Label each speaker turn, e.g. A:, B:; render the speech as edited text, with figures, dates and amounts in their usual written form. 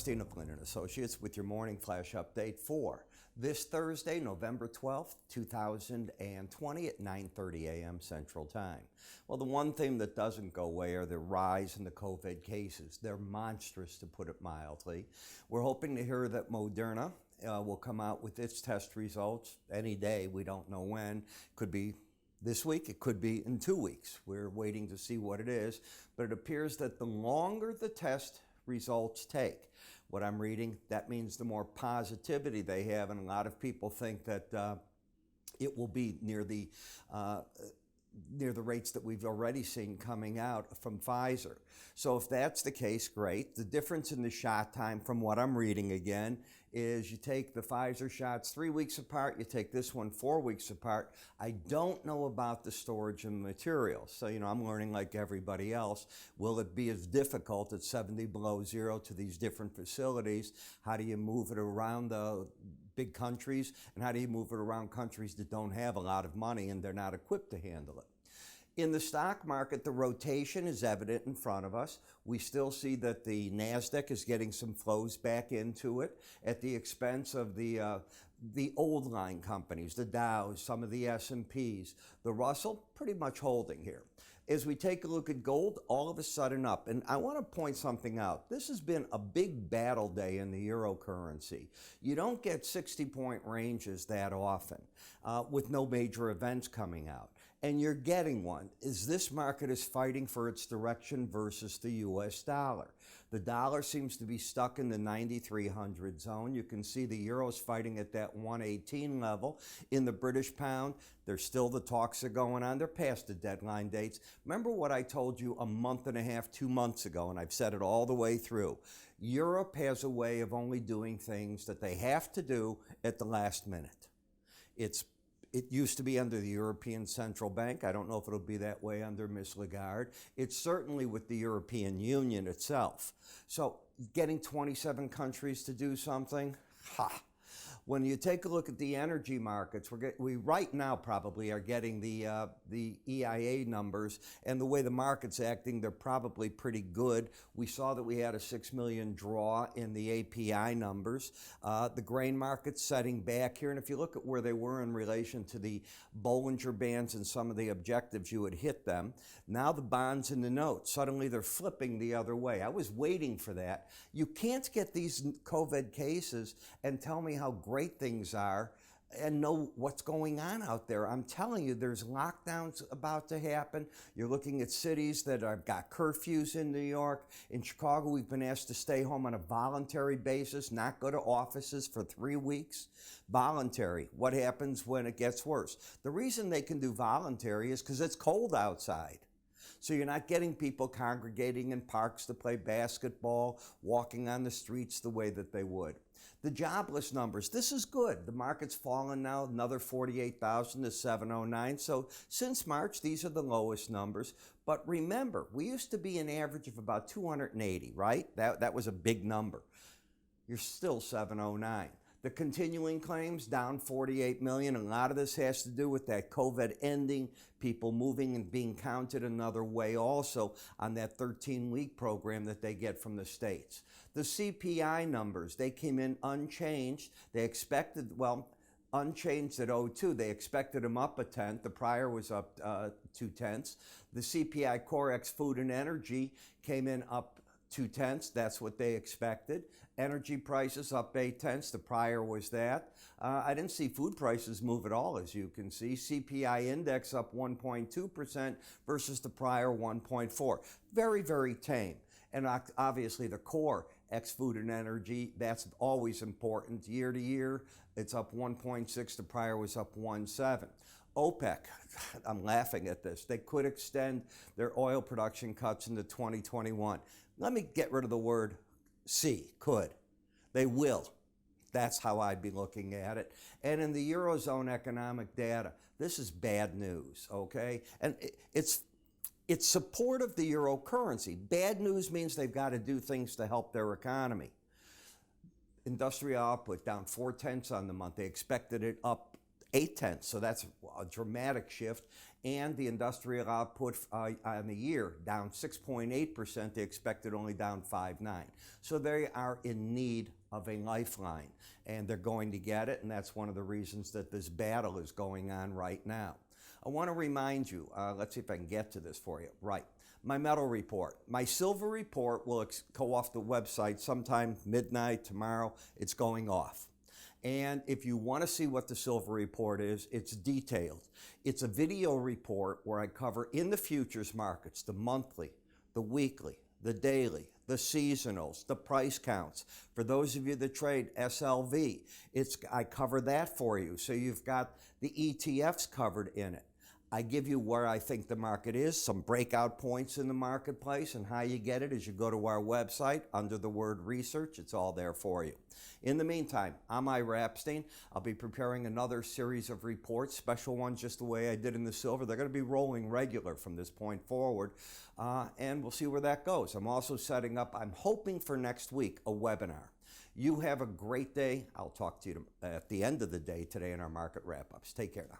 A: Epstein of Linn Associates with your morning flash update for this Thursday, November 12th, 2020 at 9:30 a.m. Central Time. Well, the one thing that doesn't go away are the rise in the COVID cases. They're monstrous, to put it mildly. We're hoping to hear that Moderna will come out with its test results any day. We don't know when. Could be this week, it could be in 2 weeks. We're waiting to see what it is, but it appears that the longer the test results take, what I'm reading, that means the more positivity they have, and a lot of people think that it will be near the rates that we've already seen coming out from Pfizer. So if that's the case, great. The difference in the shot time, from what I'm reading again, is you take the Pfizer shots 3 weeks apart, you take this one 4 weeks apart. I don't know about the storage of materials. So, I'm learning like everybody else. Will it be as difficult at 70 below zero to these different facilities? How do you move it around the big countries? And how do you move it around countries that don't have a lot of money and they're not equipped to handle it? In the stock market, the rotation is evident in front of us. We still see that the NASDAQ is getting some flows back into it at the expense of the old line companies, the Dows, some of the S&Ps. The Russell, pretty much holding here. As we take a look at gold, all of a sudden up. And I want to point something out. This has been a big battle day in the eurocurrency. You don't get 60-point ranges that often with no major events coming out. And you're getting one. This market is fighting for its direction versus the US dollar. The dollar seems to be stuck in the 9,300 zone. You can see the euro's fighting at that 118 level. In the British pound, there's still the talks are going on. They're past the deadline dates. Remember what I told you a month and a half, 2 months ago, and I've said it all the way through. Europe has a way of only doing things that they have to do at the last minute. It used to be under the European Central Bank. I don't know if it'll be that way under Ms. Lagarde. It's certainly with the European Union itself. So getting 27 countries to do something, When you take a look at the energy markets, we right now probably are getting the EIA numbers, and the way the market's acting, they're probably pretty good. We saw that we had a 6 million draw in the API numbers. The grain market's setting back here, and if you look at where they were in relation to the Bollinger Bands and some of the objectives, you would hit them. Now the bonds and the notes, suddenly they're flipping the other way. I was waiting for that. You can't get these COVID cases and tell me how great things are and know what's going on out there. I'm telling you, there's lockdowns about to happen. You're looking at cities that have got curfews in New York. In Chicago, we've been asked to stay home on a voluntary basis, not go to offices for 3 weeks. Voluntary. What happens when it gets worse? The reason they can do voluntary is because it's cold outside. So you're not getting people congregating in parks to play basketball, walking on the streets the way that they would. The jobless numbers, this is good. The market's fallen now, another 48,000 to 709. So since March, these are the lowest numbers. But remember, we used to be an average of about 280, right? That was a big number. You're still 709. The continuing claims down 48 million. A lot of this has to do with that COVID ending, people moving and being counted another way also on that 13-week program that they get from the states. The CPI numbers, they came in unchanged. They expected, unchanged at 0.2. They expected them up 1/10. The prior was up 0.2. The CPI core ex food and energy came in up 0.2. That's what they expected. Energy prices up 0.8. The prior was that. I didn't see food prices move at all, as you can see. CPI index up 1.2% versus the prior 1.4. Very, very tame. And obviously the core ex food and energy, that's always important. Year to year, it's up 1.6. The prior was up 1.7. OPEC, I'm laughing at this. They could extend their oil production cuts into 2021. Let me get rid of the word could. They will. That's how I'd be looking at it. And in the Eurozone economic data, this is bad news, okay? And it's support of the euro currency. Bad news means they've got to do things to help their economy. Industrial output down 0.4 on the month. They expected it up 0.8. So that's a dramatic shift. And the industrial output on the year down 6.8%. They expected only down 5.9. So they are in need of a lifeline, and they're going to get it. And that's one of the reasons that this battle is going on right now. I want to remind you, let's see if I can get to this for you. Right. My metal report. My silver report will go off the website sometime midnight tomorrow. It's going off. And if you want to see what the silver report is, it's detailed. It's a video report where I cover in the futures markets, the monthly, the weekly, the daily, the seasonals, the price counts. For those of you that trade SLV, I cover that for you. So you've got the ETFs covered in it. I give you where I think the market is, some breakout points in the marketplace, and how you get it is you go to our website under the word research. It's all there for you. In the meantime, I'm Ira Epstein. I'll be preparing another series of reports, special ones just the way I did in the silver. They're going to be rolling regular from this point forward, and we'll see where that goes. I'm also setting up, I'm hoping for next week, a webinar. You have a great day. I'll talk to you at the end of the day today in our market wrap-ups. Take care now.